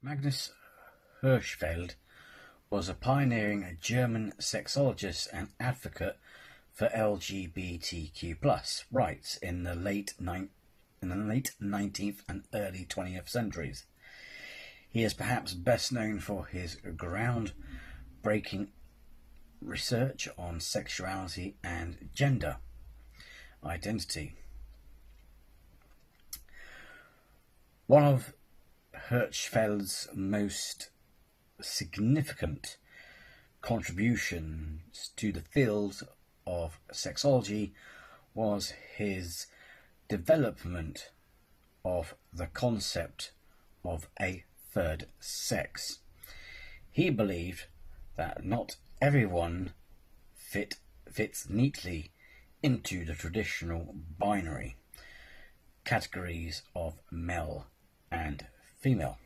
Magnus Hirschfeld was a pioneering German sexologist and advocate for LGBTQ+ rights in the late 19th and early 20th centuries. He is perhaps best known for his groundbreaking research on sexuality and gender identity. One of Hirschfeld's most significant contributions to the field of sexology was his development of the concept of a third sex. He believed that not everyone fits neatly into the traditional binary categories of male and female.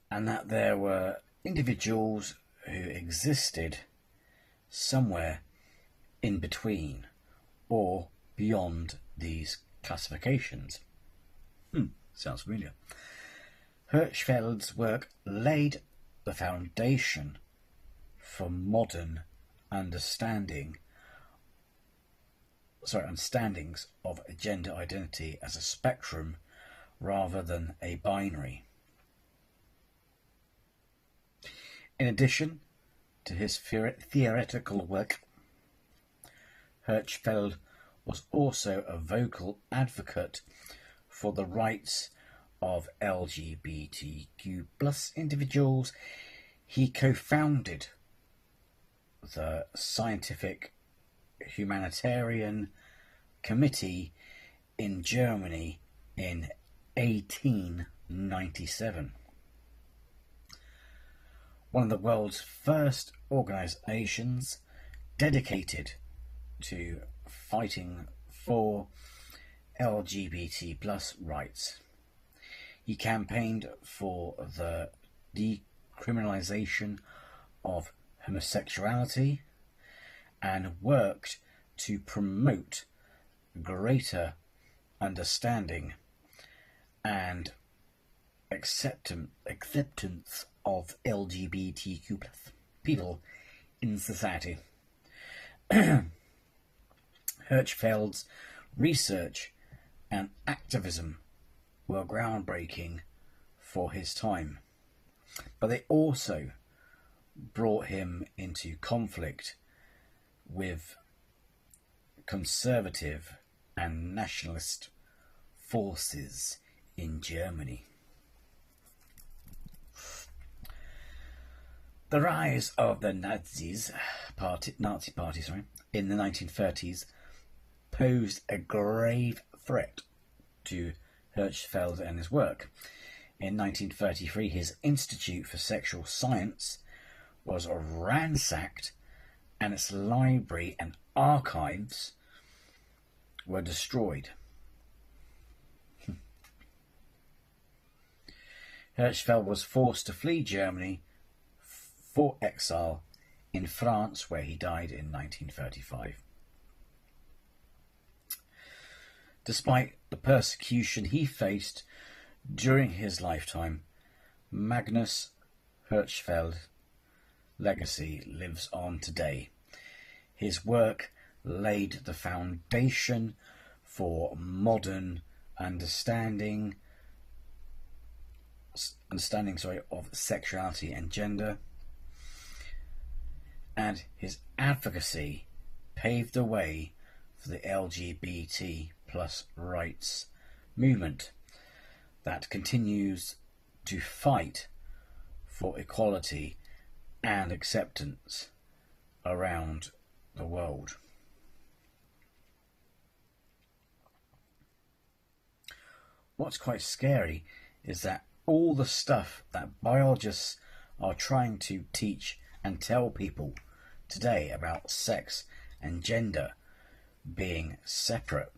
And that there were individuals who existed somewhere in between or beyond these classifications. Sounds familiar. Hirschfeld's work laid the foundation for modern understandings of gender identity as a spectrum rather than a binary. In addition to his theoretical work, Hirschfeld was also a vocal advocate for the rights of LGBTQ+ individuals. He co-founded the Scientific Humanitarian Committee in Germany in 1897. One of the world's first organizations dedicated to fighting for LGBT+ rights. He campaigned for the decriminalization of homosexuality and worked to promote greater understanding and acceptance of LGBTQ+ people in society. Hirschfeld's research and activism were groundbreaking for his time, but they also brought him into conflict with conservative and nationalist forces in Germany. The rise of the Nazi Party in the 1930s posed a grave threat to Hirschfeld and his work. In 1933, his Institute for Sexual Science was ransacked and its library and archives were destroyed. Hirschfeld was forced to flee Germany for exile in France, where he died in 1935. Despite the persecution he faced during his lifetime, Magnus Hirschfeld's legacy lives on today. His work laid the foundation for modern understanding of sexuality and gender, and his advocacy paved the way for the LGBT+ rights movement that continues to fight for equality and acceptance around the world. What's quite scary is that all the stuff that biologists are trying to teach and tell people today about sex and gender being separate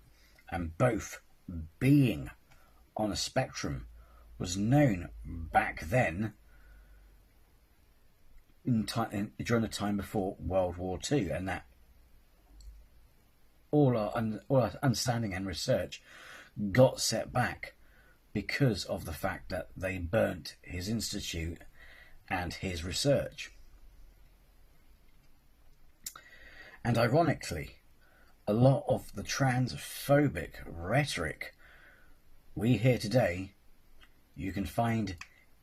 and both being on a spectrum was known back then during the time before World War II, and that all our understanding and research got set back because of the fact that they burnt his institute and his research. And ironically, a lot of the transphobic rhetoric we hear today, you can find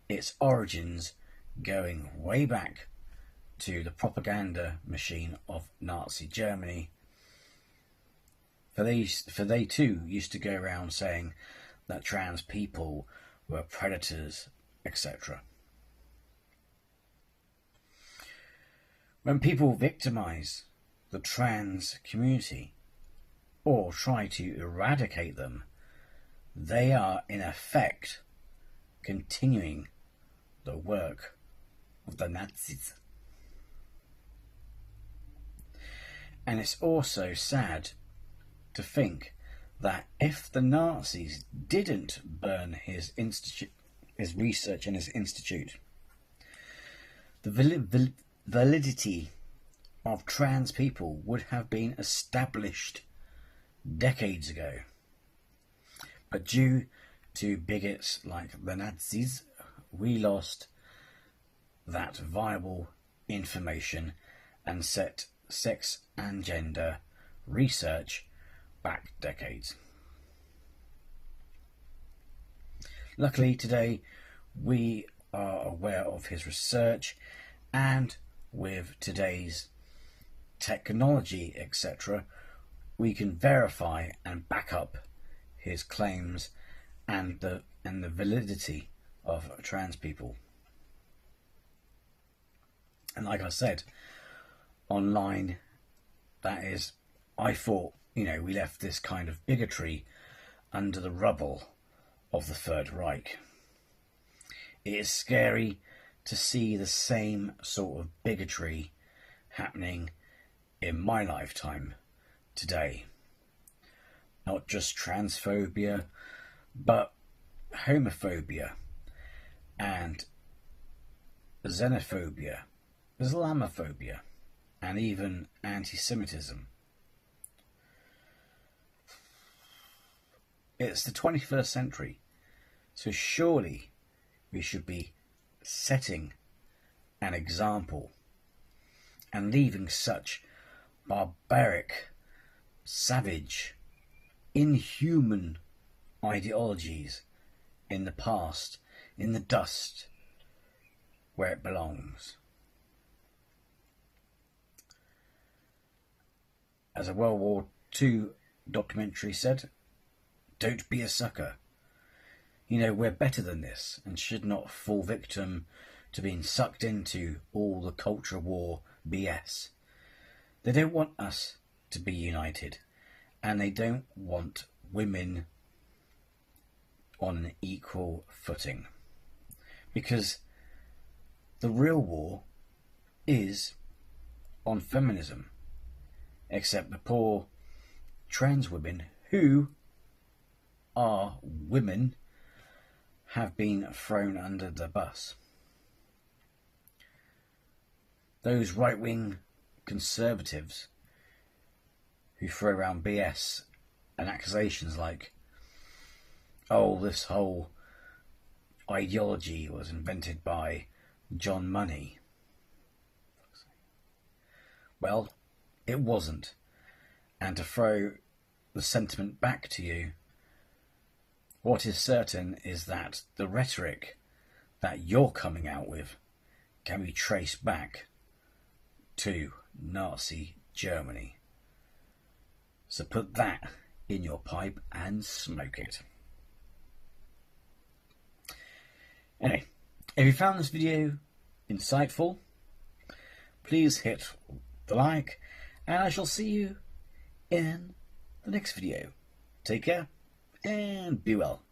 its origins going way back to the propaganda machine of Nazi Germany. For they too used to go around saying that trans people were predators, etc. When people victimize the trans community or try to eradicate them, they are in effect continuing the work of the Nazis. And it's also sad to think that if the Nazis didn't burn his research and his institute, the validity of trans people would have been established decades ago. But due to bigots like the Nazis, we lost that viable information and set sex and gender research back decades. Luckily today we are aware of his research, and with today's technology etc. we can verify and back up his claims and the validity of trans people. And like I said, online, that is, I thought, we left this kind of bigotry under the rubble of the Third Reich. It is scary to see the same sort of bigotry happening in my lifetime today. Not just transphobia, but homophobia and xenophobia, Islamophobia, and even anti-Semitism. It's the 21st century, so surely we should be setting an example and leaving such barbaric, savage, inhuman ideologies in the past, in the dust, where it belongs. As a World War II documentary said, don't be a sucker. We're better than this and should not fall victim to being sucked into all the culture war BS. They don't want us to be united, and they don't want women on an equal footing, because the real war is on feminism, except the poor trans women who are women have been thrown under the bus. Those right-wing conservatives who throw around BS and accusations like, oh, this whole ideology was invented by John Money. Well, it wasn't. And to throw the sentiment back to you, what is certain is that the rhetoric that you're coming out with can be traced back to Nazi Germany. So put that in your pipe and smoke it. Anyway, if you found this video insightful, please hit the like, and I shall see you in the next video. Take care and be well.